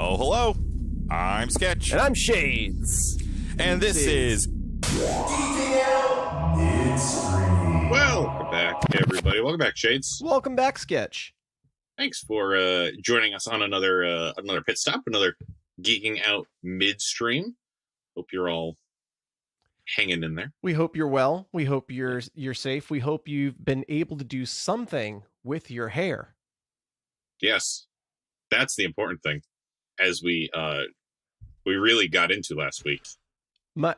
Hello, hello. I'm Sketch. And I'm Shades. And this is Midstream. Welcome back, everybody. Welcome back, Shades. Welcome back, Sketch. Thanks for joining us on another pit stop, another Geeking Out Midstream. Hope you're all hanging in there. We hope you're well. We hope you're safe. We hope you've been able to do something with your hair. Yes, that's the important thing. As we really got into last week. We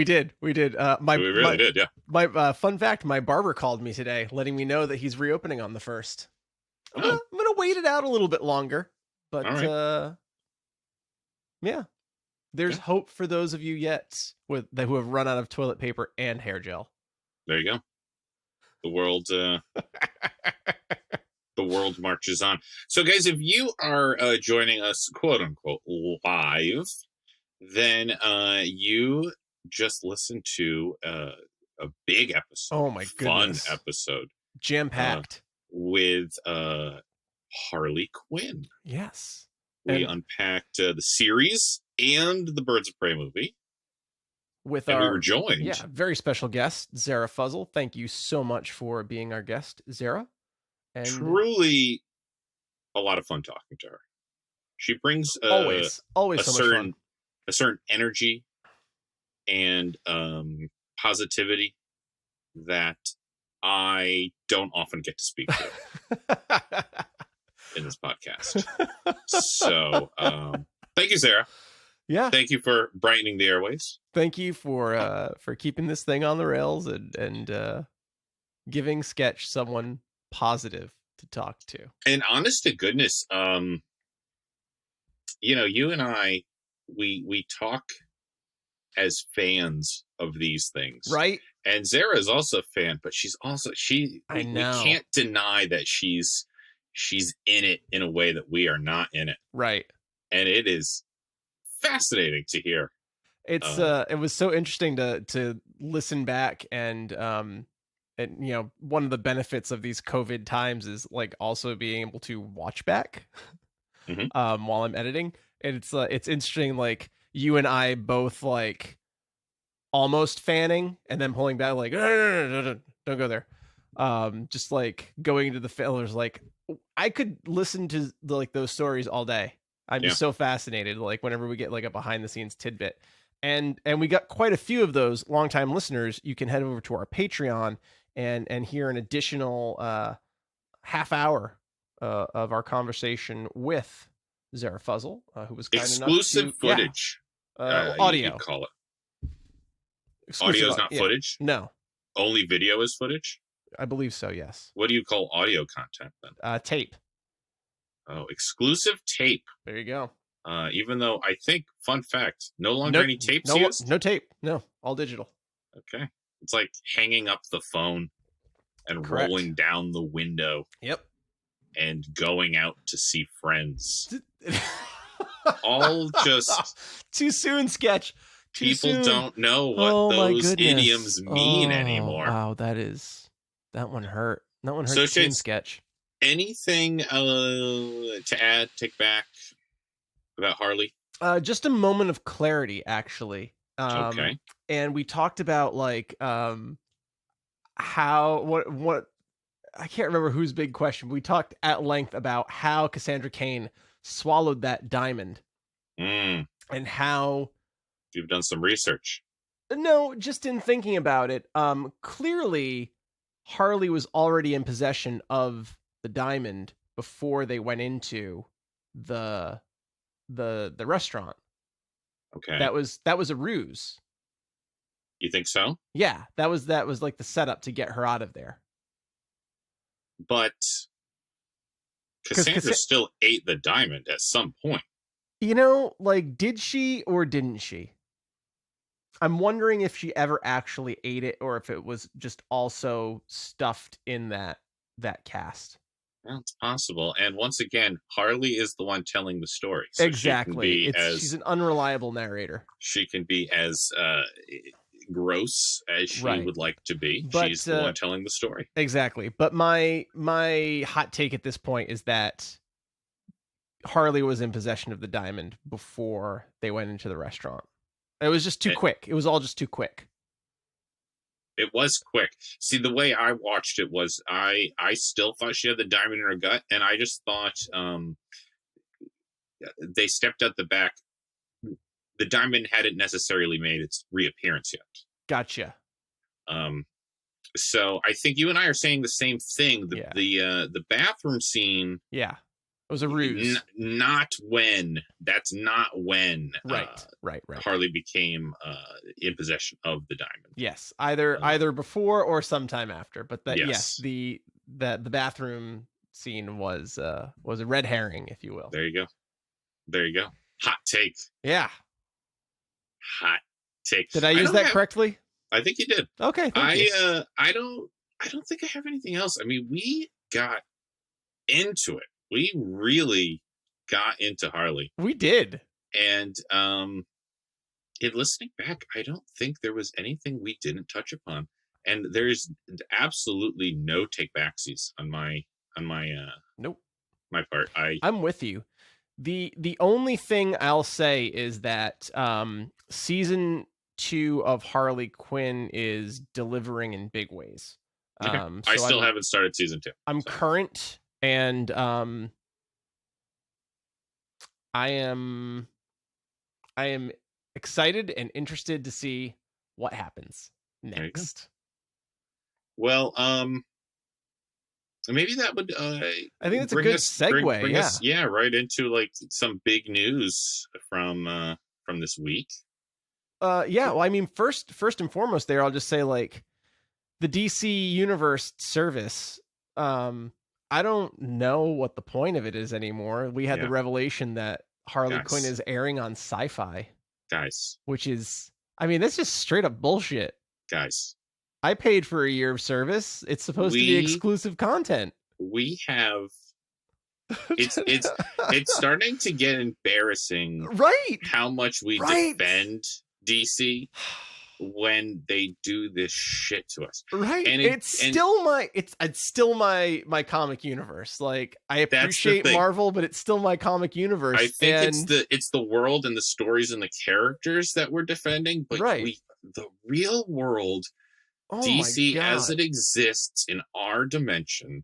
did. We really did. Yeah. My fun fact: my barber called me today, letting me know that he's reopening on the 1st. I'm gonna wait it out a little bit longer, but right. Yeah, there's hope for those of you yet who have run out of toilet paper and hair gel. There you go. The world. The world marches on. So, guys, if you are joining us, quote unquote, live, then you just listened to a big episode. Oh my goodness! Fun episode, jam packed with Harley Quinn. Yes, we unpacked the series and the Birds of Prey movie. We were joined, very special guest Zara Fuzzle. Thank you so much for being our guest, Zara. And truly a lot of fun talking to her. She brings always so much fun. A certain energy and positivity that I don't often get to speak to in this podcast. So thank you, Sarah. Yeah. Thank you for brightening the airways. Thank you for keeping this thing on the rails and giving Sketch someone positive to talk to. And honest to goodness, you and I, we talk as fans of these things, right? And Zara is also a fan, but she's also we can't deny that she's in it in a way that we are not in it, right? And it is fascinating to hear. It's it was so interesting to listen back and one of the benefits of these COVID times is like also being able to watch back while I'm editing. And it's interesting, like you and I both like almost fanning and then pulling back like no, don't go there. Just like going into the fillers, like I could listen to those stories all day. I'm just so fascinated, like whenever we get like a behind the scenes tidbit. And we got quite a few of those. Longtime listeners, you can head over to our Patreon and hear an additional half hour of our conversation with Zara Fuzzle, who was kind exclusive enough to, footage. Audio. You call it. Exclusive audio is not footage? No. Only video is footage? I believe so, yes. What do you call audio content then? Tape. Oh, exclusive tape. There you go. Even though I think, fun fact, no longer any tapes used? No tape. No, all digital. Okay. It's like hanging up the phone and rolling down the window. Yep. And going out to see friends. All just... Too soon, Sketch. People don't know what those idioms mean anymore. Wow, that one hurt. That one hurt. So soon, Sketch. Anything to add, take back about Harley? Just a moment of clarity, actually. Okay. And we talked about like what I can't remember whose big question. We talked at length about how Cassandra Cain swallowed that diamond. And how you've done some research. No, just in thinking about it. Clearly Harley was already in possession of the diamond before they went into the restaurant. Okay. That was a ruse. You think so? Yeah, that was like the setup to get her out of there. But Cassandra still ate the diamond at some point. Like, did she or didn't she? I'm wondering if she ever actually ate it or if it was just also stuffed in that cast. Well, it's possible. And once again, Harley is the one telling the story. So exactly. She's an unreliable narrator. She can be as gross as she would like to be. But, she's the one telling the story. Exactly. But my hot take at this point is that Harley was in possession of the diamond before they went into the restaurant. It was just too quick. It was all just too quick. It was quick. See, the way I watched it was I still thought she had the diamond in her gut, and I just thought they stepped out the back. The diamond hadn't necessarily made its reappearance yet. Gotcha. So I think you and I are saying the same thing. The bathroom scene. Yeah. It was a ruse. Not when. That's not when. Right. Harley became in possession of the diamond. Yes, either before or sometime after. But yes, the bathroom scene was a red herring, if you will. There you go. Hot take. Yeah. Hot take. Did I use that correctly? I think you did. Okay. Thank you. I don't think I have anything else. I mean, we got into it. We really got into Harley. We did. And in listening back, I don't think there was anything we didn't touch upon. And there's absolutely no take backsies on my nope. My part. I'm with you. The only thing I'll say is that season 2 of Harley Quinn is delivering in big ways. Okay. So I still haven't started season 2. I'm current. And I am excited and interested to see what happens next. Well, maybe that would I think that's a good segue. Bring us, right into like some big news from this week. Well, I mean, first and foremost, there I'll just say like the DC Universe service. I don't know what the point of it is anymore. We had the revelation that Harley Quinn is airing on Sci-Fi. Guys. Which is, I mean, that's just straight up bullshit. Guys. I paid for a year of service. It's supposed to be exclusive content. We have... It's starting to get embarrassing. Right. How much we defend DC when they do this shit to us. Right. And it's still my comic universe. Like, I appreciate Marvel, but it's still my comic universe. I think it's the world and the stories and the characters that we're defending, but the real world, DC as it exists in our dimension,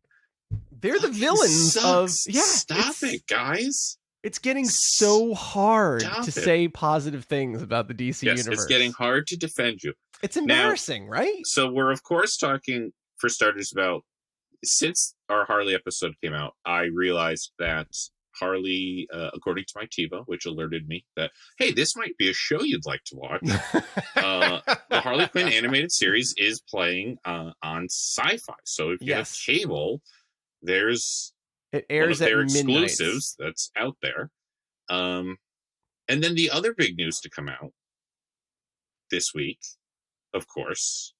they're the villains of Stop it, guys. It's getting so hard to say positive things about the DC universe. It's getting hard to defend you. It's embarrassing, right? So we're, of course, talking, for starters, about... Since our Harley episode came out, I realized that Harley, according to my TiVo, which alerted me that, hey, this might be a show you'd like to watch. The Harley Quinn animated series is playing on Sci-Fi. So if you have cable, there's... It airs at midnight. Exclusives that's out there. And then the other big news to come out this week, of course.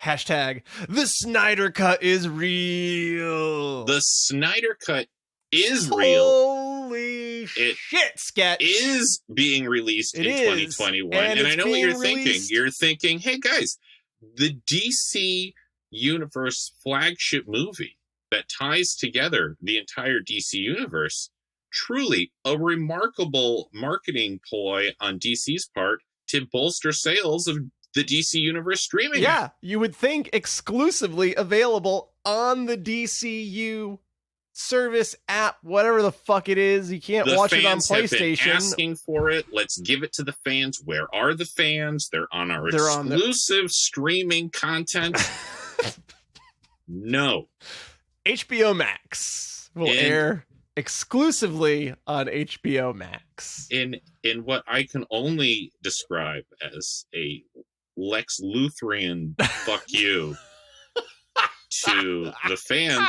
Hashtag the Snyder Cut is real. The Snyder Cut is real. Holy shit, Sketch. Is being released in 2021. And I know what you're thinking. You're thinking, hey guys, the DC Universe flagship movie that ties together the entire DC universe, truly a remarkable marketing ploy on DC's part to bolster sales of the DC universe streaming. Yeah, you would think exclusively available on the DCU service app, whatever the fuck it is. You can't watch it on PlayStation. The fans have been asking for it. Let's give it to the fans. Where are the fans? They're on our exclusive streaming content. No. HBO Max will air exclusively on HBO Max. In what I can only describe as a Lex Lutherian fuck you to the fans.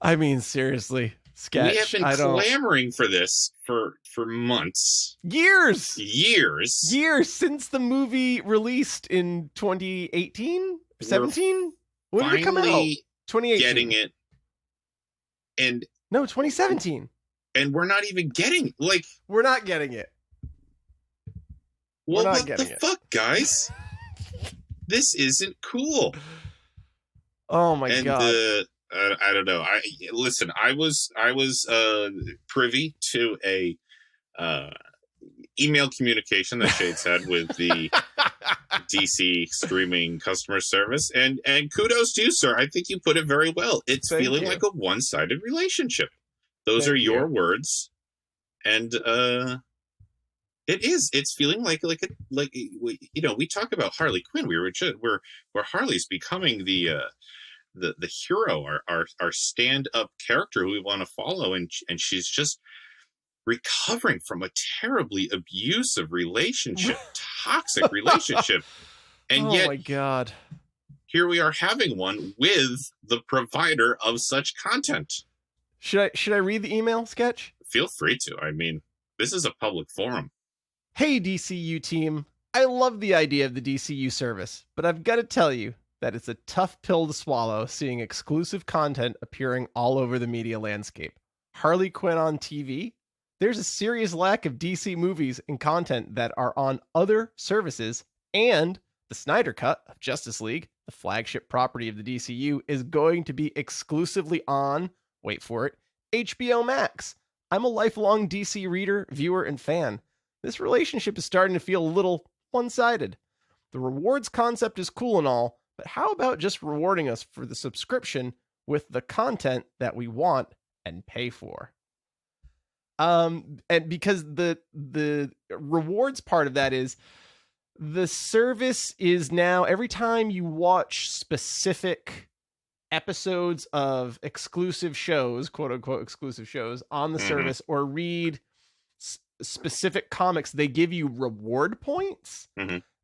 I mean, seriously, Sketch. We have been clamoring for this for months. Years since the movie released in 2018, 17. When did it come out? 2018. Getting it. And no, 2017. And we're not even getting we're not getting it. Well, what the fuck, guys? This isn't cool. Oh my god. I don't know. Listen. I was privy to a email communication that Shades had with the DC streaming customer service, and kudos to you, sir. I think you put it very well. It's Thank feeling you. like a one-sided relationship. Those are your words, and it is. It's feeling like we talk about Harley Quinn. Where Harley's becoming the hero, our stand-up character who we want to follow, and she's just recovering from a terribly abusive relationship, toxic relationship, and oh yet my god, here we are having one with the provider of such content. Should I read the email, Sketch? Feel free to. I mean, this is a public forum. Hey DCU team, I love the idea of the DCU service, but I've got to tell you that it's a tough pill to swallow seeing exclusive content appearing all over the media landscape. Harley Quinn on TV? There's a serious lack of DC movies and content that are on other services, and the Snyder Cut of Justice League, the flagship property of the DCU, is going to be exclusively on, wait for it, HBO Max. I'm a lifelong DC reader, viewer, and fan. This relationship is starting to feel a little one-sided. The rewards concept is cool and all, but how about just rewarding us for the subscription with the content that we want and pay for? And because the rewards part of that is the service is now, every time you watch specific episodes of exclusive shows, quote unquote exclusive shows on the service, or read specific comics, they give you reward points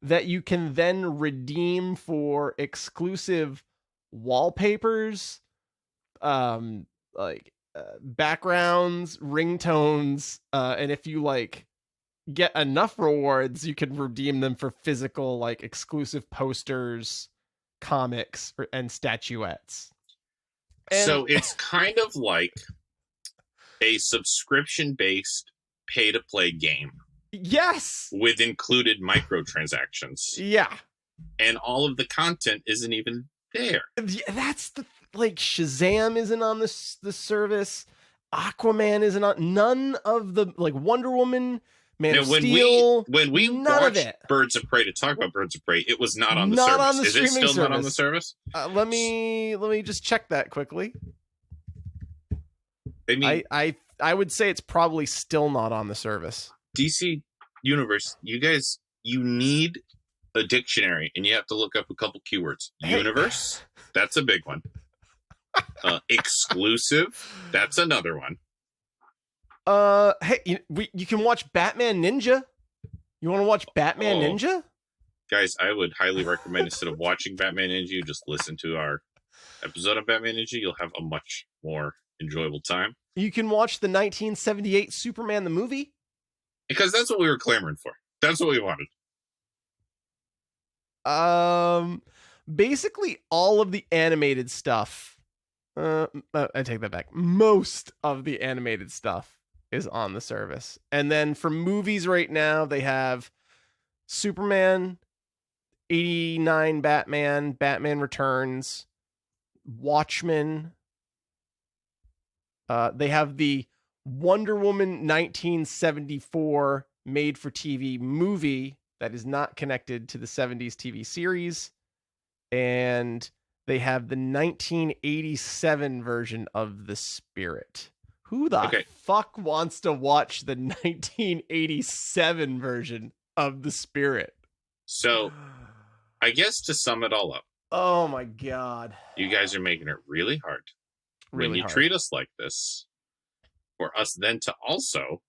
that you can then redeem for exclusive wallpapers, backgrounds, ringtones, and if you get enough rewards, you can redeem them for physical exclusive posters, comics, and statuettes. So it's kind of like a subscription-based pay-to-play game. Yes! With included microtransactions. Yeah. And all of the content isn't even there. That's the Shazam isn't on this service. Aquaman isn't on. None of the Wonder Woman, Man of Steel. When we watched Birds of Prey to talk about Birds of Prey, it was not on the service. On the Is it still service. not on the service? Let me just check that quickly. I mean, I would say it's probably still not on the service. DC Universe, you guys, you need a dictionary, and you have to look up a couple keywords. Universe, that's a big one. Exclusive, that's another one. Hey, you can watch Batman Ninja. You want to watch Batman Ninja? Guys, I would highly recommend, instead of watching Batman Ninja, you just listen to our episode of Batman Ninja. You'll have a much more enjoyable time. You can watch the 1978 Superman the movie. Because that's what we were clamoring for. That's what we wanted. Basically all of the animated stuff. I take that back. Most of the animated stuff is on the service. And then for movies right now, they have Superman, 89 Batman, Batman Returns, Watchmen. They have the Wonder Woman 1974 made-for-TV movie that is not connected to the 70s TV series. And they have the 1987 version of The Spirit. Who the fuck wants to watch the 1987 version of The Spirit? So, I guess to sum it all up. Oh my God. You guys are making it really hard. When you treat us like this, for us then to also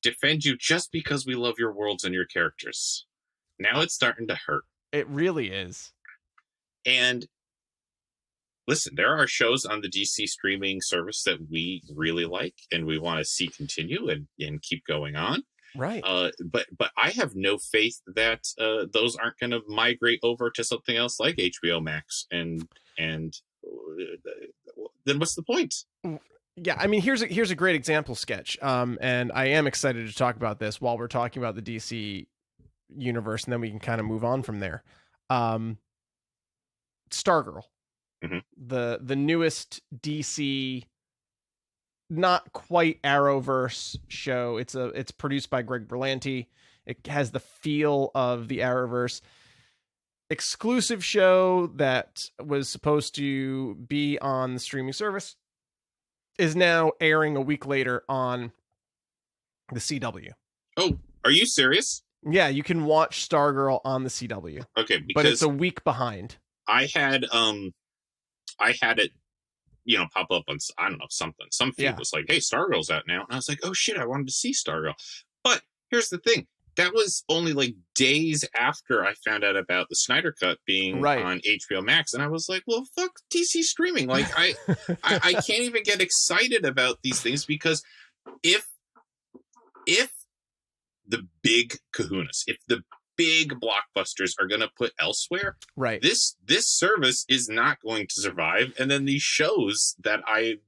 defend you just because we love your worlds and your characters. Now it's starting to hurt. It really is. And listen, there are shows on the DC streaming service that we really like and we want to see continue and keep going on. Right. But I have no faith that those aren't going to migrate over to something else like HBO Max and then what's the point? Yeah, I mean, here's a great example, Sketch. And I am excited to talk about this while we're talking about the DC universe, and then we can kind of move on from there. Stargirl. Mhm. the newest DC, not quite Arrowverse show. It's produced by Greg Berlanti. It has the feel of the Arrowverse. Exclusive show that was supposed to be on the streaming service is now airing a week later on the CW. Oh, are you serious? Yeah, you can watch Stargirl on the CW. Okay, but it's because a week behind. I had it, pop up on, I don't know, something. Some feed was like, "Hey, Stargirl's out now," and I was like, "Oh shit, I wanted to see Stargirl." But here's the thing: that was only like days after I found out about the Snyder Cut being on HBO Max, and I was like, "Well, fuck DC streaming!" Like, I can't even get excited about these things because if the big kahunas, if the big blockbusters are going to put elsewhere, right, this service is not going to survive, and then these shows that I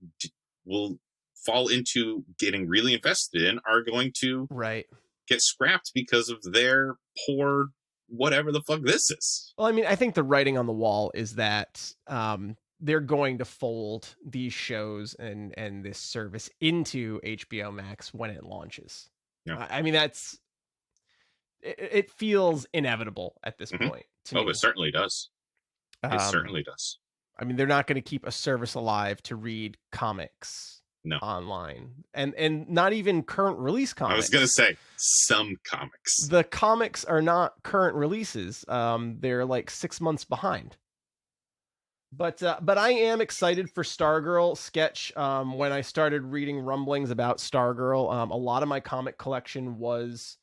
will fall into getting really invested in are going to get scrapped because of their poor whatever the fuck this is. Well, I mean, I think the writing on the wall is that they're going to fold these shows and this service into HBO Max when it launches. Yeah. I mean, it feels inevitable at this point to me. It certainly does. It certainly does. I mean, they're not going to keep a service alive to read comics online, and not even current release comics. I was going to say some comics. The comics are not current releases. They're like 6 months behind. But I am excited for Stargirl. Sketch. When I started reading rumblings about Stargirl, a lot of my comic collection was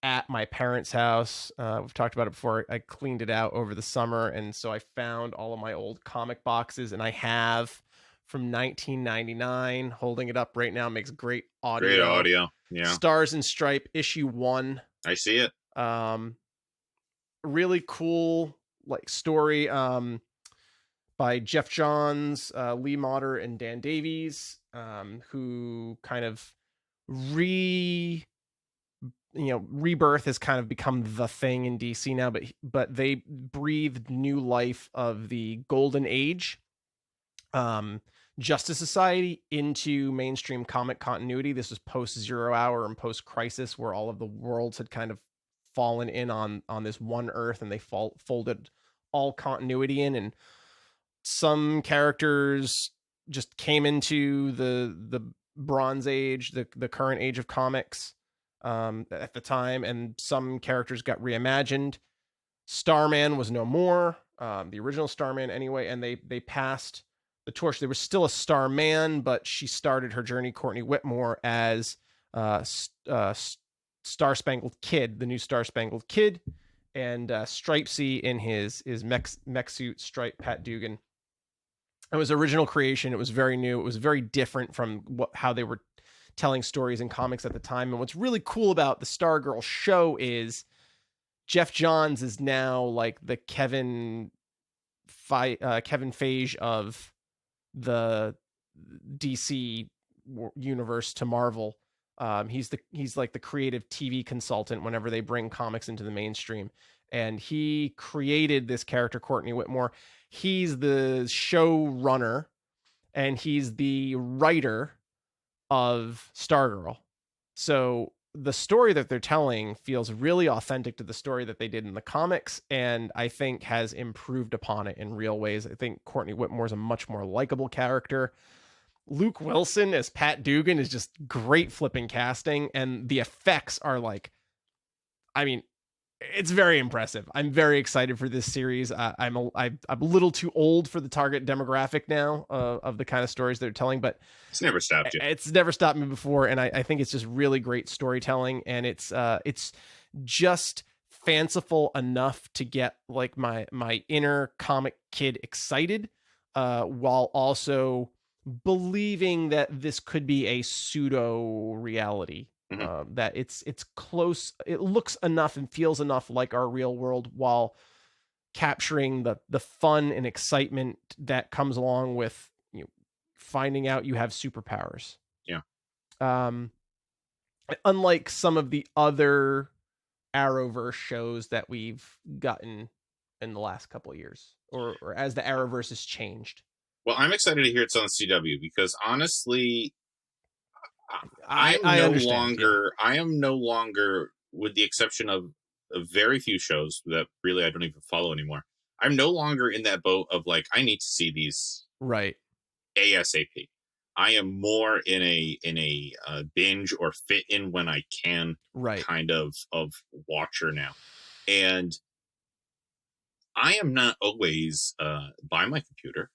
at my parents' house. We've talked about it before. I cleaned it out over the summer, and so I found all of my old comic boxes, and I have from 1999. Holding it up right now, makes great audio. Great audio. Yeah. Stars and Stripe issue 1. I see it. Really cool story. By Jeff Johns, Lee Motter, and Dan Davies, who kind of Rebirth has kind of become the thing in DC now, but they breathed new life of the Golden Age, Justice Society into mainstream comic continuity. This was post Zero Hour and post Crisis, where all of the worlds had kind of fallen in on this one Earth, and they folded all continuity in, and some characters just came into the Bronze Age, the current age of comics at the time, and some characters got reimagined. Starman was no more, the original Starman anyway, and they passed the torch. There was still a Starman, but she started her journey, Courtney Whitmore, as Star Spangled Kid, the new Star Spangled Kid, and Stripesy in his mech suit, Stripe Pat Dugan. It was original creation. It was very new. It was very different from how they were telling stories in comics at the time. And what's really cool about the Stargirl show is Jeff Johns is now like the Kevin Feige of the DC universe to Marvel. He's like the creative TV consultant whenever they bring comics into the mainstream. And he created this character, Courtney Whitmore. He's the showrunner, and he's the writer of Stargirl. So the story that they're telling feels really authentic to the story that they did in the comics, and I think has improved upon it in real ways. I think Courtney Whitmore is a much more likable character. Luke Wilson as Pat Dugan is just great flipping casting, and the effects are it's very impressive. I'm very excited for this series. I'm a little too old for the target demographic now of the kind of stories they're telling, but it's never stopped you. It's never stopped me before, and I think it's just really great storytelling, and it's just fanciful enough to get like my inner comic kid excited, while also believing that this could be a pseudo reality. That it's close. It looks enough and feels enough like our real world, while capturing the fun and excitement that comes along with finding out you have superpowers. Yeah. Unlike some of the other Arrowverse shows that we've gotten in the last couple of years, or as the Arrowverse has changed. Well, I'm excited to hear it's on CW because honestly, I am no longer, with the exception of very few shows that really I don't even follow anymore. I'm no longer in that boat of like, I need to see these right ASAP. I am more in a binge or fit in when I can kind of watcher now. And I am not always by my computer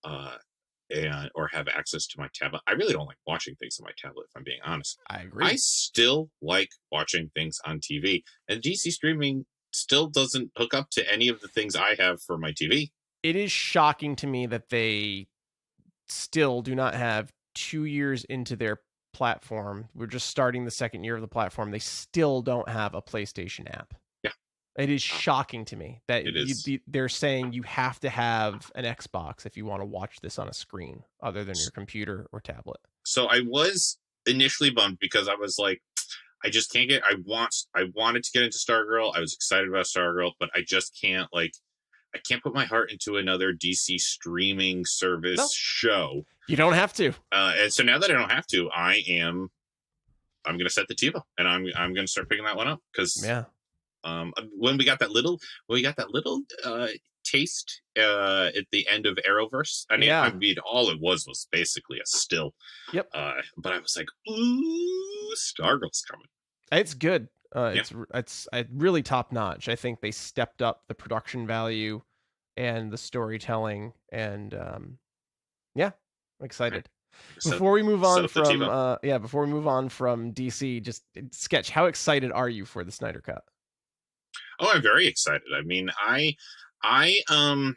or have access to my tablet. I really don't like watching things on my tablet, if I'm being honest. I agree. I still like watching things on TV. And DC streaming still doesn't hook up to any of the things I have for my TV. It is shocking to me that they still do not have 2 years into their platform. We're just starting the second year of the platform. They still don't have a PlayStation app. Yeah. It is shocking to me that they're saying you have to have an Xbox if you want to watch this on a screen other than your computer or tablet. So I was initially bummed because I was like, I just can't get, I wanted to get into Stargirl. I was excited about Stargirl, but I just can't I can't put my heart into another DC streaming service show. You don't have to. And so now that I don't have to, I'm going to set the TiVo and I'm going to start picking that one up because when we got that little taste at the end of Arrowverse, I mean, all it was basically a still. Yep. But I was like, ooh, Stargirl's coming. It's good. It's really top notch. I think they stepped up the production value and the storytelling, and I'm excited. So, before we move on from DC, just Sketch, how excited are you for the Snyder Cut? Oh, I'm very excited. I mean, and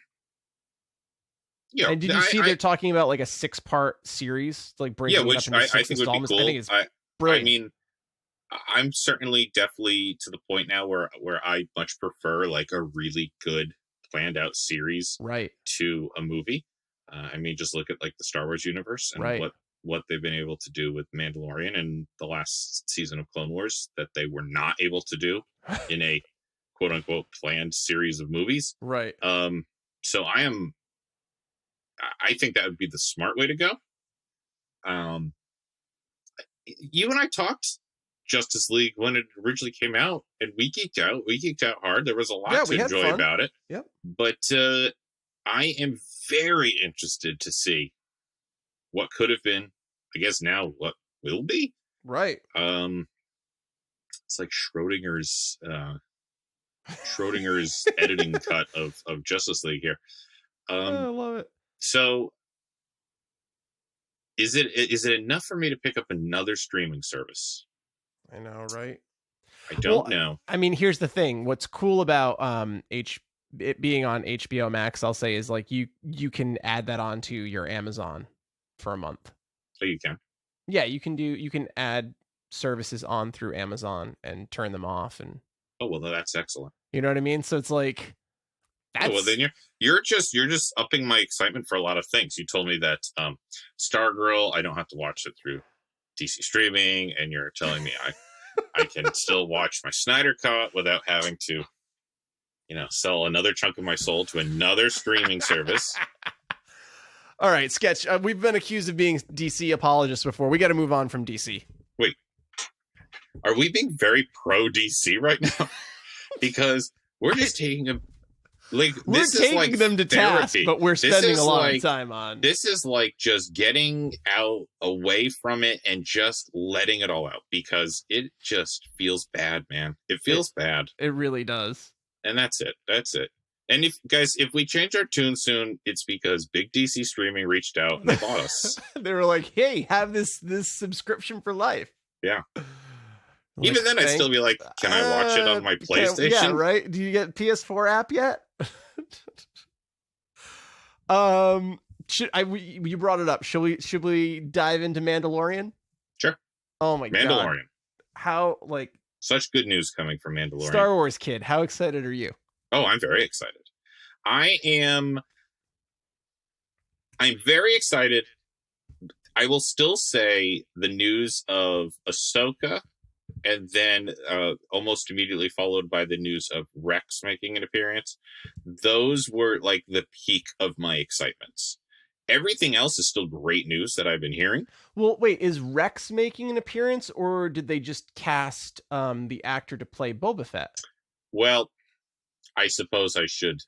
did you see they're talking about like a 6-part series, like breaking it up into 6 installments? Would be cool. I think it's brilliant. I mean, I'm certainly definitely to the point now where I much prefer like a really good planned out series to a movie. I mean, just look at like the Star Wars universe and what they've been able to do with Mandalorian and the last season of Clone Wars that they were not able to do in a quote unquote planned series of movies. Right. So I think that would be the smart way to go. You and I talked Justice League when it originally came out, and we geeked out hard. There was a lot to enjoy about it. Yep. But I am very interested to see what could have been, I guess now what will be. Right. It's like Schrodinger's editing cut of Justice League here. I love it. So is it enough for me to pick up another streaming service? I know, right? I don't know. I mean, here's the thing. What's cool about it being on HBO Max, I'll say, is like you can add that onto your Amazon for a month. So you can. Yeah, you can add services on through Amazon and turn them off, and oh well, that's excellent. You know what I mean? So it's like oh, well, then you're just upping my excitement for a lot of things. You told me that Stargirl, I don't have to watch it through DC streaming, and you're telling me I can still watch my Snyder Cut without having to, sell another chunk of my soul to another streaming service. All right, Sketch. We've been accused of being DC apologists before. We got to move on from DC. Wait, are we being very pro DC right now? Because we're just taking we're taking them to task, but we're spending a lot of time on. This is like just getting out away from it and just letting it all out because it just feels bad, man. It feels bad. It really does. And that's it. And if we change our tune soon, it's because Big DC Streaming reached out and they bought us. They were like, "Hey, have this subscription for life." Yeah. Even then, I'd still be like, "Can I watch it on my PlayStation?" Yeah, right. Do you get PS4 app yet? You brought it up. Should we dive into Mandalorian? Sure. Oh my god, Mandalorian. How such good news coming from Mandalorian. Star Wars kid. How excited are you? Oh, I'm very excited. I'm very excited. I will still say the news of Ahsoka and then almost immediately followed by the news of Rex making an appearance. Those were like the peak of my excitements. Everything else is still great news that I've been hearing. Well, wait, is Rex making an appearance, or did they just cast the actor to play Boba Fett? Well, I suppose I should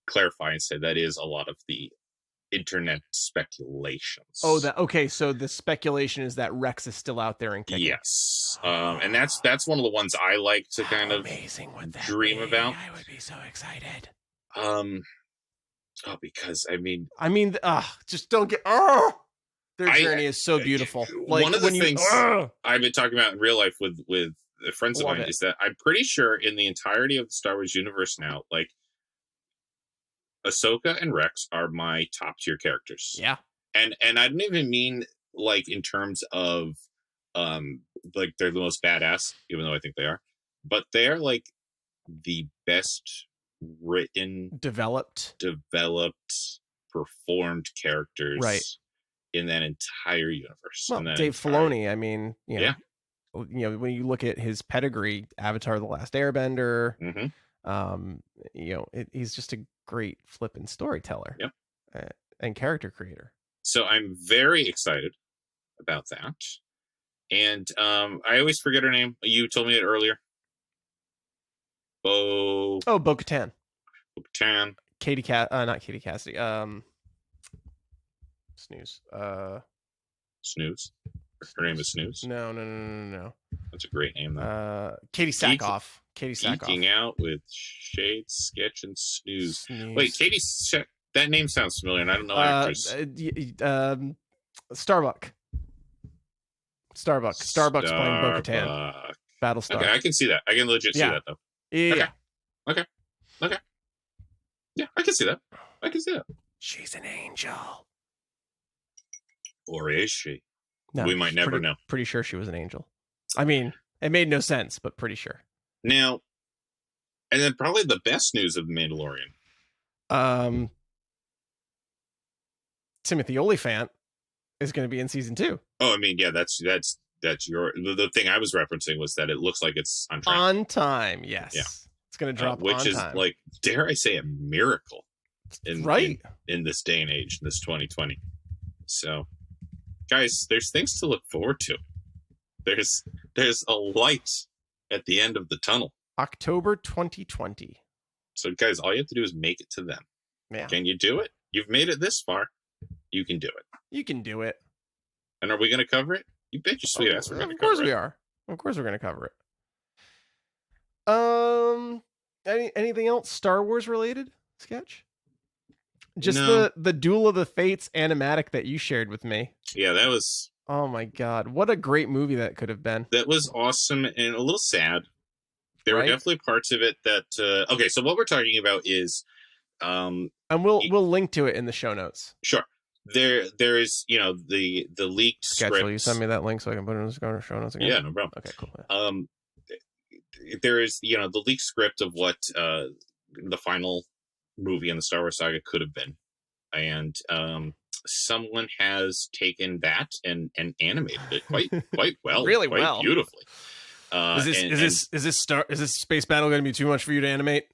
clarify and say that is a lot of the internet speculations. Oh, okay. So the speculation is that Rex is still out there and kicking. Yes, and that's one of the ones I like to kind of amazing would that dream be? about. I would be so excited. Because I mean, just don't get. Their journey is so beautiful. Like, one of the things I've been talking about in real life with friends of mine is that I'm pretty sure in the entirety of the Star Wars universe now, like, Ahsoka and Rex are my top tier characters. Yeah. And I don't even mean like in terms of like they're the most badass, even though I think they are, but they're like the best written, developed, performed characters in that entire universe. Well, Dave Filoni, I mean, you know, when you look at his pedigree, Avatar: The Last Airbender, you know, he's just a great flippin' storyteller and character creator. So I'm very excited about that. And I always forget her name. You told me it earlier. Bo-Katan. Bo-Katan. Not Katie Cassidy. Snooze. Snooze. Her name is Snooze. No. That's a great name, though. Katie Sackhoff. Geeking out with Shade, Sketch, and Snooze. Wait, that name sounds familiar, and I don't know actress. Starbuck playing Bo-Katan. Battlestar. Okay, I can see that. I can legit see that, though. Yeah. Okay. Yeah, I can see that. She's an angel. Or is she? No, we might never know. Pretty sure she was an angel. I mean, it made no sense, but pretty sure. Now, and then probably the best news of The Mandalorian. Timothy Olyphant is going to be in season 2. Oh, I mean, yeah, that's the thing I was referencing was that it looks like it's on track. On time, yes. Yeah. It's going to drop which on is time. Like, dare I say, a miracle in this day and age, this 2020. So, guys, there's things to look forward to. There's a light at the end of the tunnel. October 2020. So, guys, all you have to do is make it to them. Yeah. Can you do it? You've made it this far. You can do it. You can do it. And are we going to cover it? You bet your sweet ass we're going to cover it. Of course we are. Of course we're going to cover it. Anything else Star Wars related, Sketch? Just the Duel of the Fates animatic that you shared with me. Yeah, that was... Oh my God. What a great movie that could have been. That was awesome and a little sad. There were definitely parts of it that... okay, so what we're talking about is... and we'll link to it in the show notes. Sure. There is, you know, the leaked script. Will you send me that link so I can put it in the show notes again? Yeah, no problem. Okay, cool. There is, you know, the leaked script of what the final movie in the Star Wars saga could have been, and someone has taken that and animated it quite well, really quite well, beautifully. Is this space battle going to be too much for you to animate?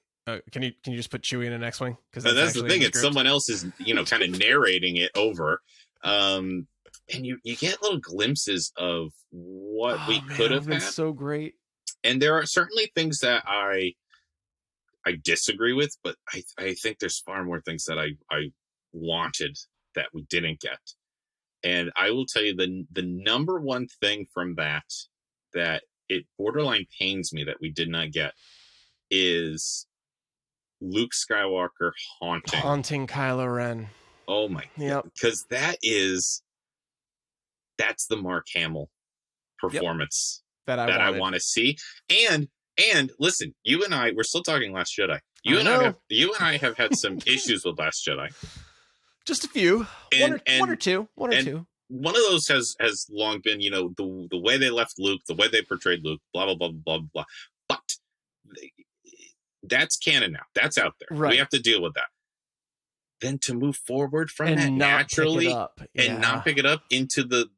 Can you just put Chewie in an X-wing? Because that's the thing. It's someone else is, you know, kind of narrating it over, and you get little glimpses of what we could have had. So great. And there are certainly things that I disagree with, but I think there's far more things that I wanted that we didn't get. And I will tell you the number one thing from that it borderline pains me that we did not get is Luke Skywalker haunting Kylo Ren. Oh my God. Because that's the Mark Hamill performance that I want to see. And listen, you and I, we're still talking Last Jedi. You and I have had some issues with Last Jedi. Just a few. One or two. One of those has long been, you know, the way they left Luke, the way they portrayed Luke, blah, blah, blah, blah, blah. But that's canon now. That's out there. Right. We have to deal with that. Then to move forward from that naturally and not pick it up into the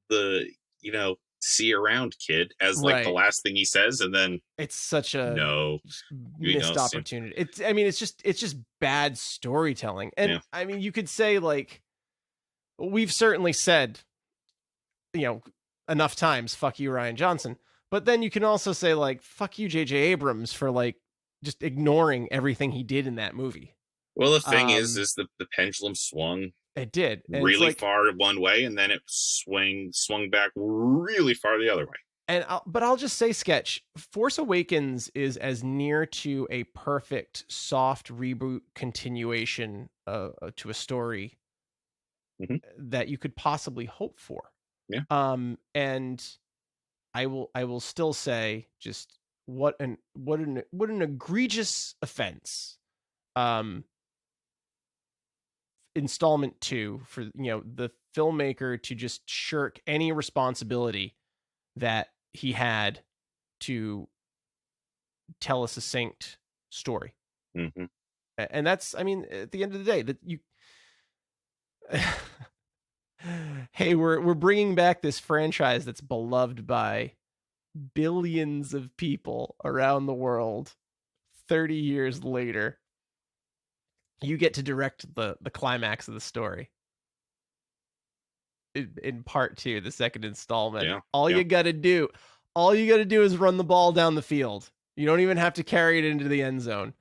you know, see you around, kid, as like the Right. last thing he says, and then It's such a no, you missed know, opportunity. It's just bad storytelling. And Yeah. I mean, you could say, like, we've certainly said, enough times, fuck you, Ryan Johnson. But then you can also say, like, fuck you, J.J. Abrams, for like just ignoring everything he did in that movie. Well, the thing is the pendulum swung It did. And really like, far one way, and then it swung back really far the other way. And I'll just say, Sketch, Force Awakens is as near to a perfect soft reboot continuation to a story that you could possibly hope for. Yeah. And I will still say, just what an egregious offense. Installment 2 for the filmmaker to just shirk any responsibility that he had to tell a succinct story. And that's, I mean, at the end of the day, that you hey, we're bringing back this franchise that's beloved by billions of people around the world. 30 years later, you get to direct the climax of the story in part 2, the second installment. All you gotta do is run the ball down the field. You don't even have to carry it into the end zone.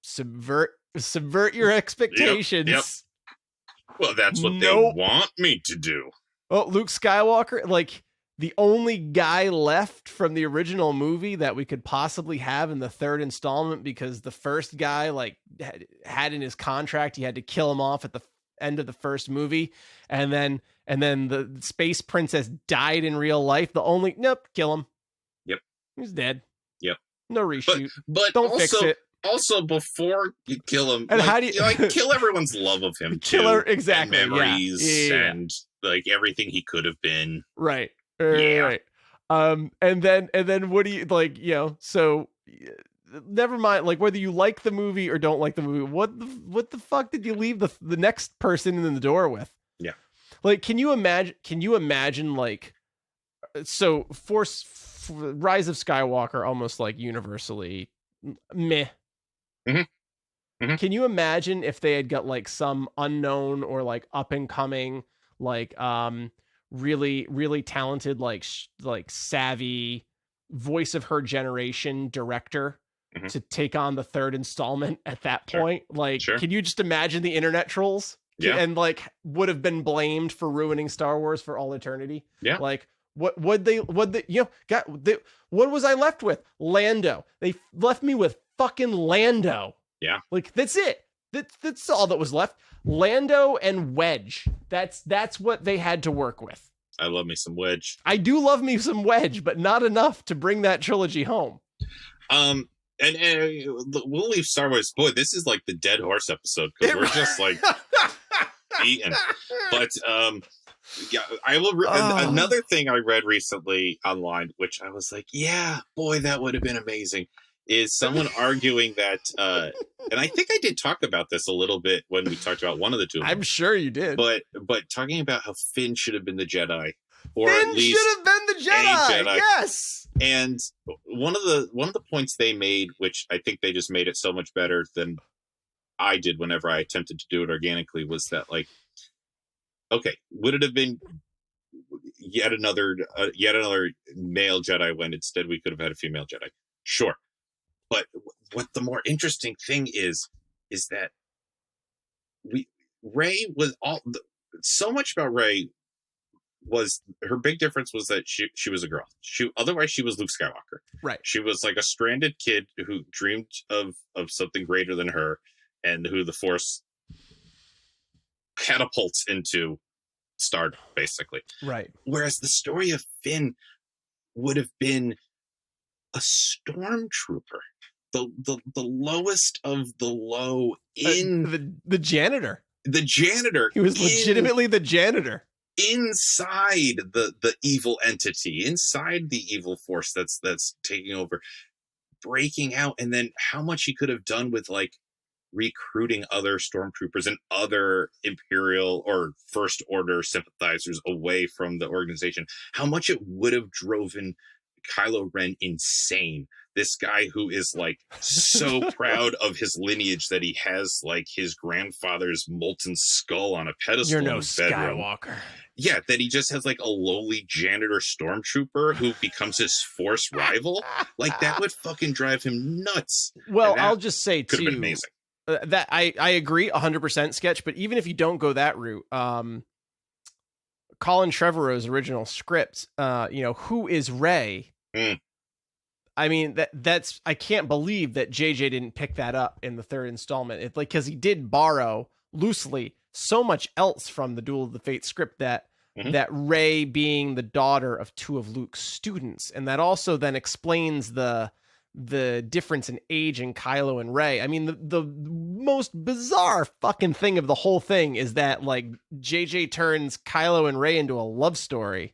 Subvert your expectations. Yep. Well, that's what they want me to do. Oh, Luke Skywalker, like the only guy left from the original movie that we could possibly have in the third installment, because the first guy like had in his contract he had to kill him off at the end of the first movie, and then the space princess died in real life. Kill him. Yep, he's dead. Yep, no reshoot. But don't also, fix it. Also, before you kill him, and like, how do you like kill everyone's love of him? Exactly. And memories yeah. and like everything he could have been. Right. Yeah. Right. And then what do you like? So never mind. Like whether you like the movie or don't like the movie, what the fuck did you leave the next person in the door with? Yeah. Like, can you imagine like, so Rise of Skywalker almost like universally meh. Can you imagine if they had got like some unknown or like up and coming like really really talented like savvy voice of her generation director to take on the third installment at that point? Like, can you just imagine the internet trolls? Yeah. And like would have been blamed for ruining Star Wars for all eternity. Yeah. Like what was I left with? Lando. They left me with fucking Lando. Yeah. Like that's it. That's all that was left. Lando and Wedge. That's what they had to work with. I love me some Wedge. I do love me some Wedge, but not enough to bring that trilogy home. And we'll leave Star Wars. Boy, this is like the dead horse episode because we're just like eating. But yeah, I will. Another thing I read recently online, which I was like, yeah, boy, that would have been amazing, is someone arguing that, and I think I did talk about this a little bit when we talked about one of the two. I'm sure you did. But talking about how Finn should have been the Jedi, or Finn at least should have been the Jedi. Yes. And one of the points they made, which I think they just made it so much better than I did whenever I attempted to do it organically, was that like, okay, would it have been yet another male Jedi when instead we could have had a female Jedi? Sure. But what the more interesting thing is that Rey was so much about Rey was her big difference was that she was a girl. Otherwise she was Luke Skywalker. Right. She was like a stranded kid who dreamed of something greater than her, and who the Force catapults into stardom, basically. Right. Whereas the story of Finn would have been a stormtrooper, the lowest of the low in the janitor. The janitor. He was legitimately the janitor inside the evil entity, inside the evil force that's taking over, breaking out, and then how much he could have done with like recruiting other stormtroopers and other Imperial or First Order sympathizers away from the organization, how much it would have driven Kylo Ren insane. This guy who is like so proud of his lineage that he has like his grandfather's molten skull on a pedestal. You're in no his bedroom. Skywalker. Yeah, that he just has like a lowly janitor stormtrooper who becomes his Force rival. Like that would fucking drive him nuts. Well, I'll just say could have been too amazing. that I agree 100% Sketch, but even if you don't go that route, Colin Trevorrow's original script, who is Rey? I mean, that's I can't believe that JJ didn't pick that up in the third installment. It's like, because he did borrow loosely so much else from the Duel of the Fates script that that Rey being the daughter of two of Luke's students, and that also then explains the difference in age in Kylo and Rey. I mean, the most bizarre fucking thing of the whole thing is that like JJ turns Kylo and Rey into a love story.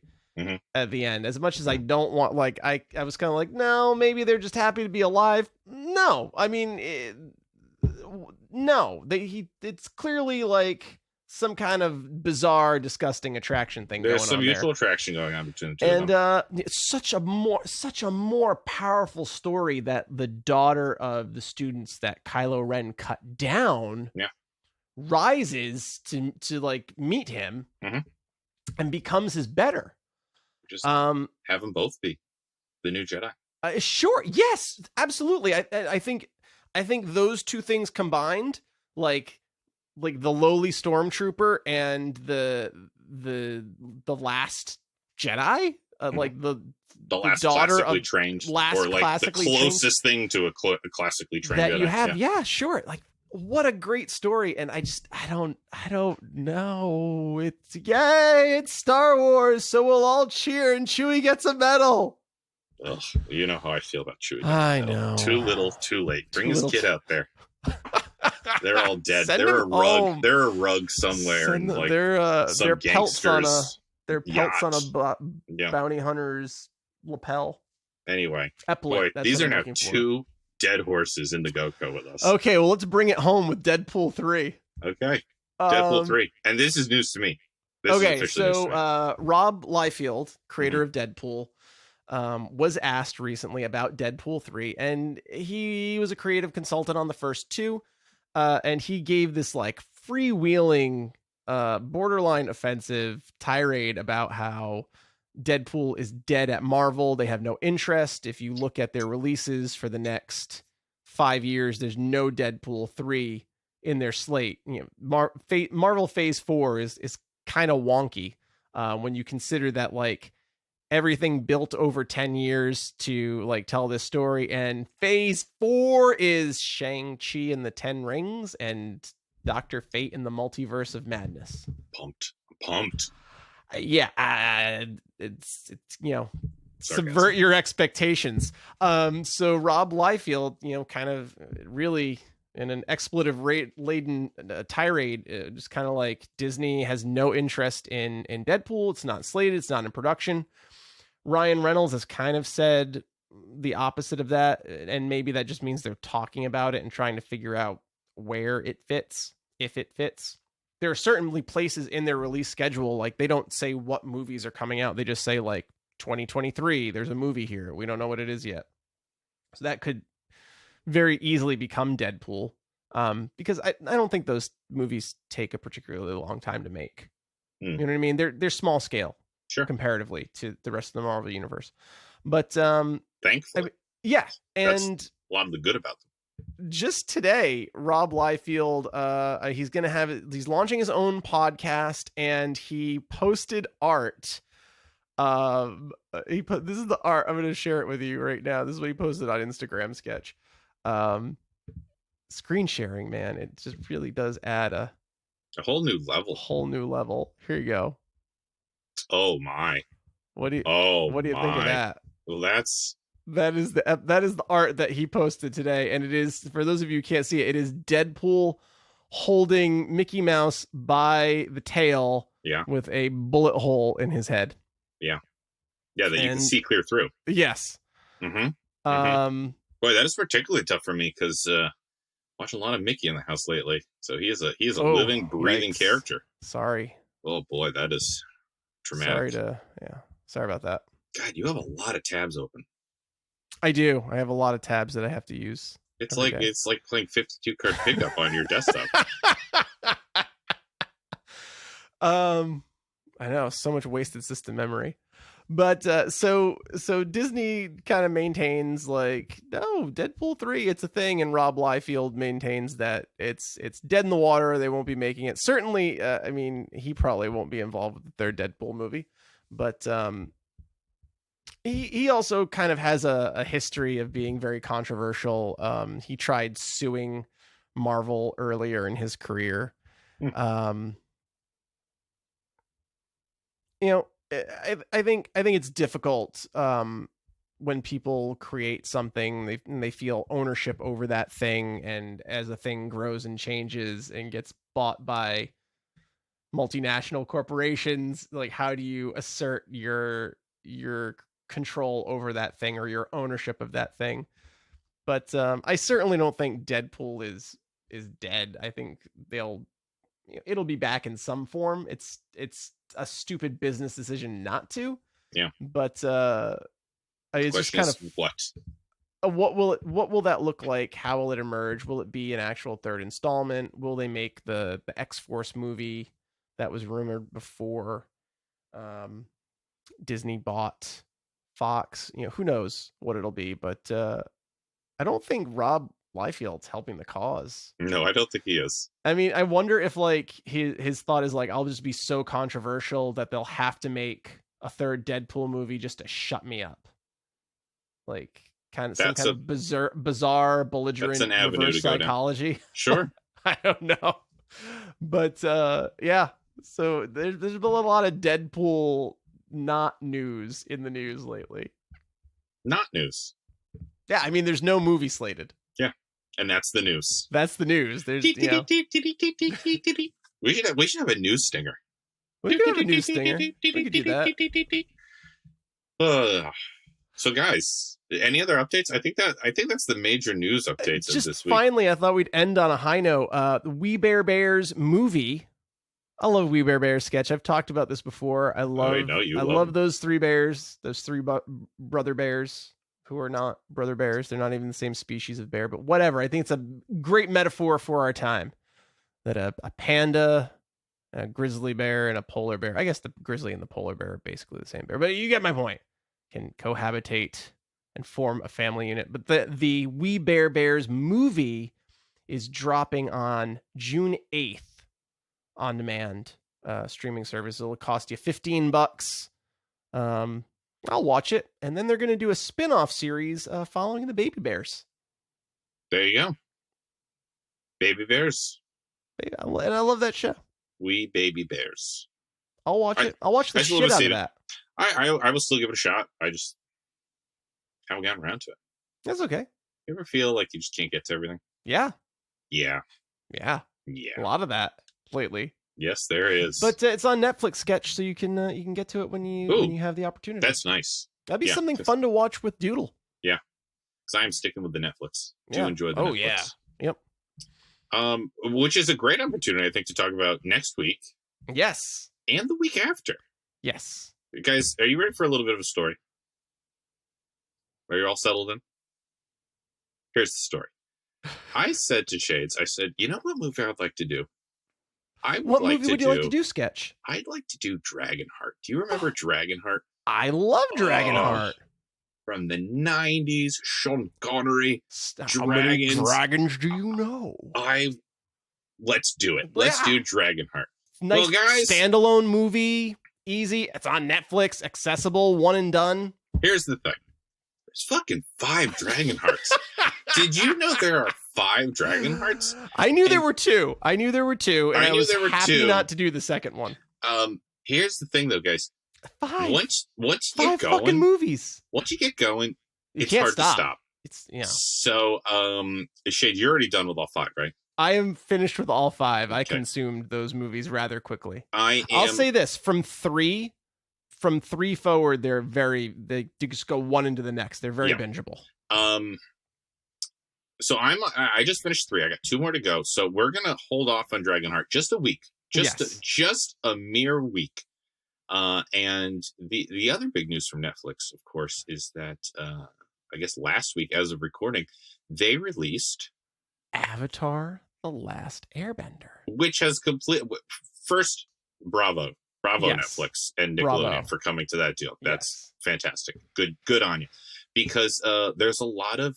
At the end, as much as I don't want, like, I was kind of like, no, maybe they're just happy to be alive. No, I mean, no, it's clearly like some kind of bizarre, disgusting attraction thing. There's going some on mutual there. attraction going on between the two of them. It's such a more powerful story that the daughter of the students that Kylo Ren cut down, rises to like meet him and becomes his better. Just have them both be the new Jedi. Sure. Yes, absolutely. I think those two things combined, like the lowly stormtrooper and the last Jedi, like the last daughter classically of trained, last or like the classically closest thing to a classically trained that Jedi. you have. Yeah, sure. Like, what a great story. And I don't know. It's Star Wars, so we'll all cheer and Chewie gets a medal. Ugh, you know how I feel about Chewie. I know. Too little, too late. Bring his kid out there. They're all dead. Send They're a him rug. home. They're a rug somewhere. Send And like their pelts on yacht. a bounty hunter's lapel. Anyway, Epaulet. boy, these are now two dead horses in the GoCo with us. Okay, well, let's bring it home with Deadpool 3. Okay, Deadpool 3. And this is news to me. Rob Liefeld, creator of Deadpool, was asked recently about Deadpool 3, and he was a creative consultant on the first two, and he gave this like freewheeling, borderline offensive tirade about how Deadpool is dead at Marvel. They have no interest. If you look at their releases for the next 5 years, there's no Deadpool 3 in their slate. You know, Marvel Phase 4 is kind of wonky when you consider that like everything built over 10 years to like tell this story, and Phase 4 is Shang-Chi and the Ten Rings and Dr. Fate in the Multiverse of Madness. Pumped. Yeah, it's subvert your expectations. So Rob Liefeld, kind of really in an expletive laden tirade, just kind of like Disney has no interest in Deadpool. It's not slated. It's not in production. Ryan Reynolds has kind of said the opposite of that, and maybe that just means they're talking about it and trying to figure out where it fits, if it fits. There are certainly places in their release schedule, like they don't say what movies are coming out. They just say like 2023, there's a movie here. We don't know what it is yet. So that could very easily become Deadpool, because I don't think those movies take a particularly long time to make. You know what I mean? They're small scale, sure, comparatively to the rest of the Marvel universe. But thankfully, yeah, and that's a lot of the good about them. Just today, Rob Liefeld, he's launching his own podcast, and he posted art. This is the art. I'm going to share it with you right now. This is what he posted on Instagram Sketch. Screen sharing, man, it just really does add a whole new level. Here you go. Oh my! What do you think of that? Well, that is the art that he posted today, and it is, for those of you who can't see it, it is Deadpool holding Mickey Mouse by the tail, with a bullet hole in his head. Yeah, that you can see clear through. Yes. Boy, that is particularly tough for me because Watching a lot of Mickey in the house lately. So he is a Oh, living, breathing yikes. character. Sorry. Oh boy, that is traumatic. Sorry about that. God, you have a lot of tabs open. I do. I have a lot of tabs that I have to use. It's every like day. it's like playing 52 card pickup on your desktop. I know, so much wasted system memory. But so Disney kind of maintains like, no, Deadpool 3, it's a thing, and Rob Liefeld maintains that it's dead in the water. They won't be making it. Certainly, I mean, he probably won't be involved with the third Deadpool movie, but he also kind of has a history of being very controversial. He tried suing Marvel earlier in his career. You know, I think it's difficult when people create something, they feel ownership over that thing, and as a thing grows and changes and gets bought by multinational corporations, like, how do you assert your control over that thing or your ownership of that thing? But I certainly don't think Deadpool is dead. I think it'll be back in some form. It's a stupid business decision not to. Yeah. But it's just kind of what will that look like? How will it emerge? Will it be an actual third installment? Will they make the X-Force movie that was rumored before Disney bought Fox? You know, who knows what it'll be, but I don't think Rob Liefeld's helping the cause. No, I don't think he is. I mean, I wonder if like his thought is like, I'll just be so controversial that they'll have to make a third Deadpool movie just to shut me up. Like some kind of bizarre belligerent reverse psychology. Sure. I don't know. But yeah. So there's been a lot of Deadpool not news in the news lately. Not news. Yeah, I mean, there's no movie slated. Yeah, and that's the news. That's the news. There's, we should have a news stinger. We could have a news stinger. We could do that. So, guys, any other updates? I think that's the major news updates of this week. Finally, I thought we'd end on a high note. The We Bare Bears movie. I love We Bare Bears sketch. I've talked about this before. I love those three bears. Those three brother bears. Who are not brother bears. They're not even the same species of bear, but whatever. I think it's a great metaphor for our time that a panda, a grizzly bear, and a polar bear, I guess the grizzly and the polar bear are basically the same bear, but you get my point, can cohabitate and form a family unit. But the We Bare Bears movie is dropping on June 8th on demand streaming service. It'll cost you $15. I'll watch it, and then they're going to do a spin-off series following the baby bears. There you go. Baby bears. And I love that show. We Baby Bears. I'll watch it. I'll watch the shit out of that. I will still give it a shot. I just haven't gotten around to it. That's okay. You ever feel like you just can't get to everything? Yeah. Yeah. Yeah. Yeah. A lot of that lately. Yes, there is. But it's on Netflix Sketch, so you can get to it when you have the opportunity. That's nice. That'd be something fun to watch with Doodle. Yeah, because I'm sticking with the Netflix. Do enjoy the Netflix. Yeah. Yep. Which is a great opportunity, I think, to talk about next week. Yes. And the week after. Yes. Guys, are you ready for a little bit of a story? Are you all settled in? Here's the story. I said to Shades, you know what movie I'd like to do? What movie would you like to do, Sketch? I'd like to do Dragonheart. Do you remember Dragonheart? I love Dragonheart. From the 90s, Sean Connery. How many dragons do you know? Let's do it. Let's do Dragonheart. Nice, well, guys, standalone movie. Easy. It's on Netflix. Accessible. One and done. Here's the thing. There's fucking 5 Dragonhearts. Did you know there are 5 Dragonhearts? I knew there were 2. And I was happy 2. not to do the second one. Here's the thing, though, guys. 5. Once you 5 get going, fucking movies. Once you get going, it's can't hard to stop. It's So, Shade, you're already done with all 5, right? I am finished with all 5. Okay. I consumed those movies rather quickly. I'll say this: from three forward, they just go one into the next. They're very bingeable. So I just finished 3. I got 2 more to go. So we're gonna hold off on Dragonheart just a week, just a mere week. And the other big news from Netflix, of course, is that I guess last week, as of recording, they released Avatar: The Last Airbender, which has first bravo Yes. Netflix and Nickelodeon Bravo. for coming to that deal. That's fantastic. Good on you. Because there's a lot of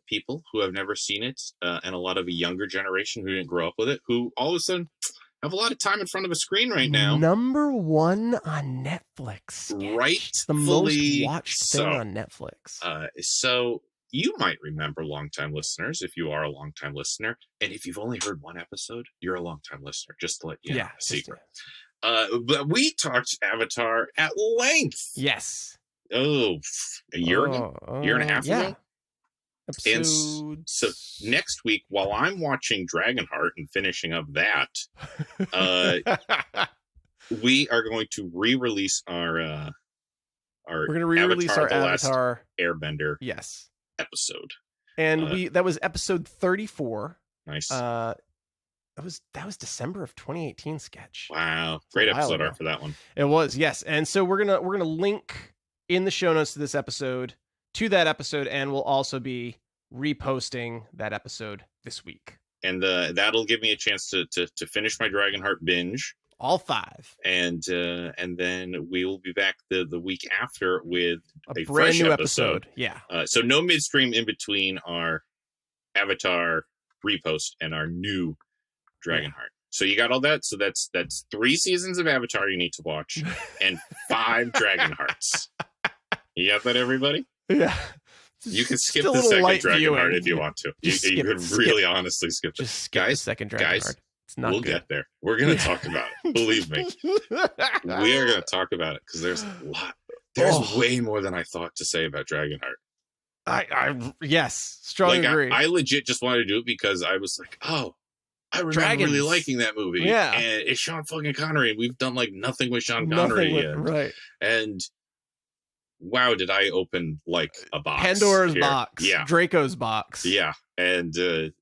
people who have never seen it, and a lot of a younger generation who didn't grow up with it, who all of a sudden have a lot of time in front of a screen right now. Number 1 on Netflix. Right, the most watched thing on Netflix. So you might remember longtime listeners if you are a longtime listener, and if you've only heard 1 episode, you're a longtime listener. Just to let you know, a secret. But we talked Avatar at length. Yes. A year ago, year and a half ago. And so next week, while I'm watching Dragonheart and finishing up that, we are going to re-release our we're going to re-release our Avatar Airbender episode. And that was episode 34. Nice. That was December of 2018 sketch. Wow. Great episode art for that one. It was, yes. And so we're gonna link in the show notes to this episode to that episode, and we'll also be reposting that episode this week. And that'll give me a chance to finish my Dragonheart binge. All 5. And then we will be back the week after with a brand fresh new episode. Yeah. So no midstream in between our Avatar repost and our new Dragonheart. So you got all that. So that's 3 seasons of Avatar you need to watch and 5 Dragonhearts. You got that, everybody? Yeah. You can skip the second Dragonheart if you want to. You could really honestly skip it. Just skip the second Dragonheart. It's not we'll good. get there. We're going to talk about it. Believe me. We are going to talk about it because there's a lot. There's way more than I thought to say about Dragonheart. Yes, strongly agree. I legit just wanted to do it because I was like, oh, I remember really liking that movie. Yeah. And it's Sean fucking Connery, and we've done like nothing with Sean Connery. Right. And wow, did I open like a box. Pandora's here. box. Yeah. Draco's box. Yeah. And you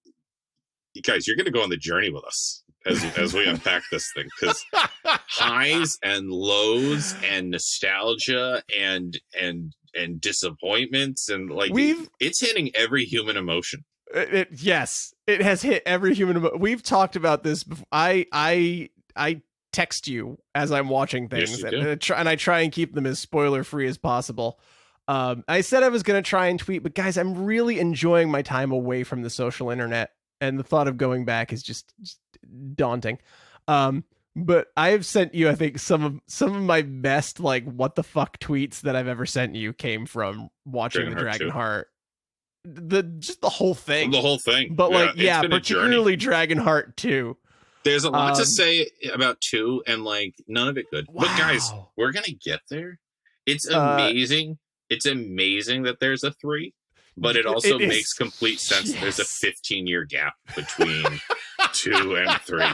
guys, you're going to go on the journey with us as we unpack this thing, because highs and lows and nostalgia and disappointments and like it's hitting every human emotion. Yes, it has hit every human. We've talked about this before. I text you as I'm watching things, yes, and I try and keep them as spoiler free as possible. I said I was going to try and tweet, but guys, I'm really enjoying my time away from the social internet, and the thought of going back is just daunting. But I have sent you, I think, some of my best like what the fuck tweets that I've ever sent you came from watching the Dragonheart. Just the whole thing. The whole thing. But particularly Dragonheart 2. There's a lot to say about 2 and like none of it good. Wow. But guys, we're going to get there. It's amazing. It's amazing that there's a 3, but it also makes complete sense. Yes. There's a 15-year gap between 2 and 3.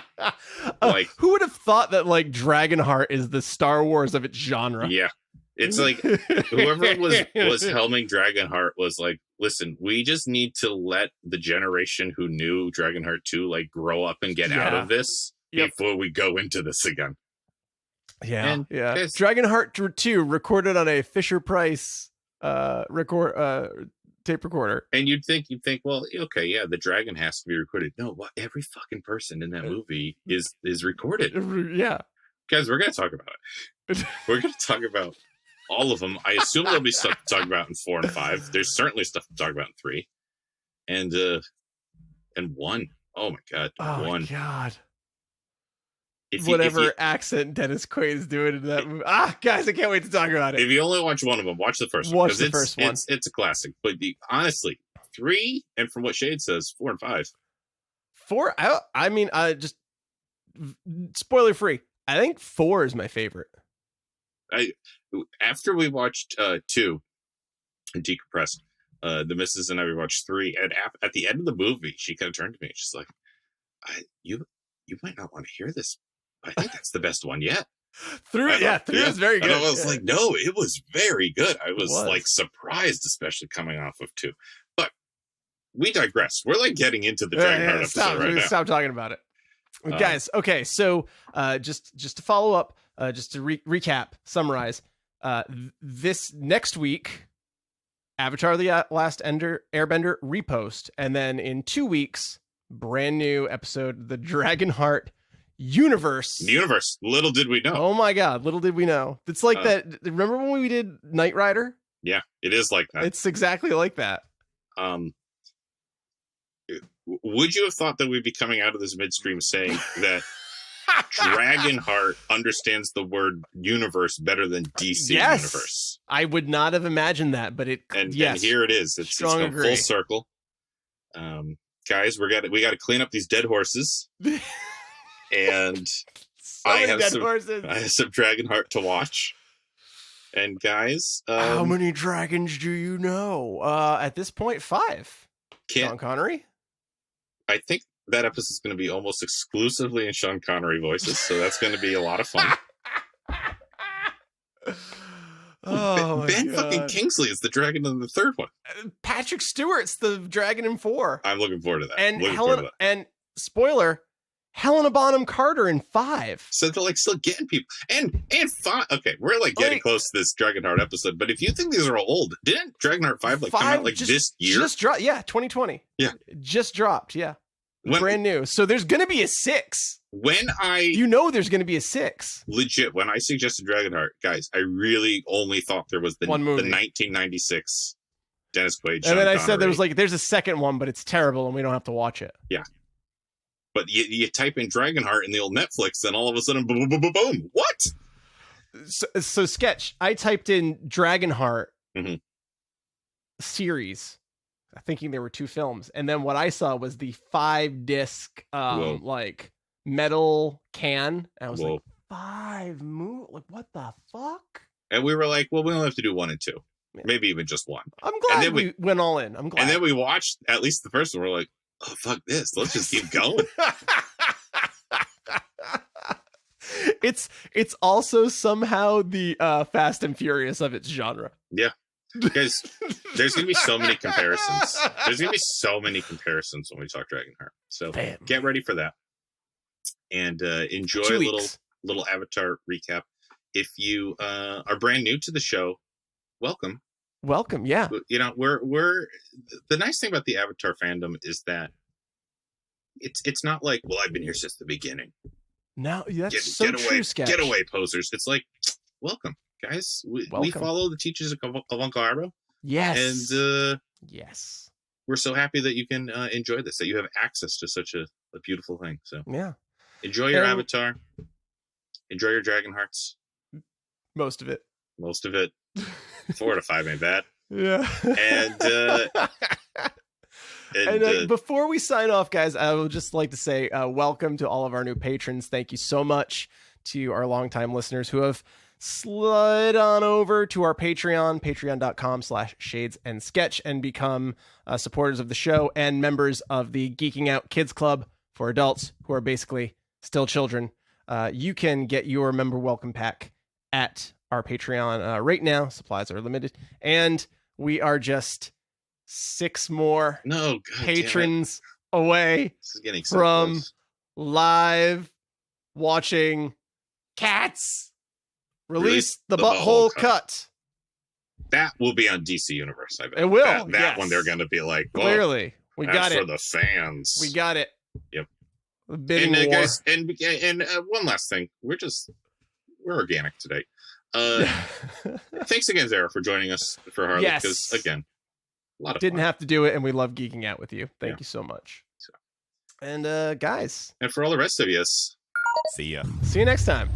Like, who would have thought that like Dragonheart is the Star Wars of its genre? Yeah. It's like whoever was helming Dragonheart was like, listen, we just need to let the generation who knew Dragonheart 2 like grow up and get out of this before we go into this again. Yeah. And Dragonheart 2 recorded on a Fisher-Price tape recorder. And you'd think, well, okay, yeah, the dragon has to be recorded. No, every fucking person in that movie is recorded. Yeah. Guys, we're going to talk about it. We're going to talk about all of them. I assume there'll be stuff to talk about in 4 and 5. There's certainly stuff to talk about in 3. And 1. Oh my God. Oh 1. my God. Whatever accent Dennis Quaid is doing in that movie. Guys, I can't wait to talk about it. If you only watch one of them, watch the first one. Watch the first one. It's a classic. But honestly, 3, and from what Shade says, 4 and 5. 4? I mean, just spoiler free. I think 4 is my favorite. After we watched 2 and decompressed, the missus and I rewatched 3, and at the end of the movie, she kind of turned to me and she's like, "You might not want to hear this. I think that's the best one yet." 3 is very good. And I was like, no, it was very good. I was like surprised, especially coming off of 2. But we digress. We're like getting into the Dragonheart episode right now. Stop talking about it. Guys, okay, so just to follow up, just to recap, summarize, this next week, Avatar: The Last Airbender repost, and then in 2 weeks, brand new episode, the Dragonheart universe. Little did we know. Oh my god, little did we know. It's like that. Remember when we did Knight Rider? Yeah, it is like that. It's exactly like that. Would you have thought that we'd be coming out of this midstream saying that Dragonheart understands the word universe better than DC universe? I would not have imagined that, but and here it is. It's come full circle. Guys, we got to clean up these dead horses, and I have some Dragonheart to watch. And guys, how many dragons do you know? At this point, 5. Sean Connery. I think that episode is going to be almost exclusively in Sean Connery voices, so that's going to be a lot of fun. Ben fucking Kingsley is the dragon in the third one. Patrick Stewart's the dragon in 4. I'm looking forward to that. And and spoiler, Helena Bonham Carter in 5. So they're like still getting people. And 5. Okay, we're like getting close to this Dragonheart episode, but if you think these are all old, didn't Dragonheart 5 come out like this year? Just dropped, 2020. Yeah. Just dropped, brand new. So there's going to be a 6. There's going to be a 6. Legit, when I suggested Dragonheart, guys, I really only thought there was the 1996 Dennis Quaid. And then I said there's a second one, but it's terrible and we don't have to watch it. Yeah. But you type in Dragonheart in the old Netflix, and all of a sudden, boom, boom, boom, boom. What? So Sketch, I typed in Dragonheart series, thinking there were 2 films. And then what I saw was the 5-disc, like, metal can. And I was like, 5 movies? Like, what the fuck? And we were like, well, we only have to do 1 and 2. Yeah. Maybe even just 1. I'm glad we went all in. I'm glad. And then we watched at least the first one. We're like, oh, fuck this. Let's just keep going. It's also somehow the Fast and Furious of its genre. Yeah. Because there's going to be so many comparisons. There's going to be so many comparisons when we talk Dragonheart. So get ready for that. And enjoy a little Avatar recap. If you are brand new to the show, welcome. Welcome, yeah. You know, we're the nice thing about the Avatar fandom is that it's not like, well, I've been here since the beginning. No, that's true, Sketch. Get away, posers. It's like, welcome, guys. We follow the teachings of Uncle Iroh. Yes. And yes, we're so happy that you can enjoy this, that you have access to such a beautiful thing. So yeah, enjoy your Avatar. Enjoy your Dragonhearts. Most of it. 4 out of 5 ain't bad. Yeah. And before we sign off, guys, I would just like to say welcome to all of our new patrons. Thank you so much to our longtime listeners who have slid on over to our Patreon, patreon.com/shadesansketch, and become supporters of the show and members of the Geeking Out Kids Club for adults who are basically still children. You can get your member welcome pack at our Patreon right now. Supplies are limited, and we are just 6 more patrons away from live watching Cats release the Butthole Cut. That will be on DC Universe. I bet it will. That one they're going to be like, clearly we got it for the fans. We got it. Yep. And guys, and one last thing, we're organic today. Thanks again, Zara, for joining us for Harley. Yes. Because again, a lot of didn't fun. have to do it, and we love geeking out with you. Thank you so much. And guys, and for all the rest of you, see ya. See you next time.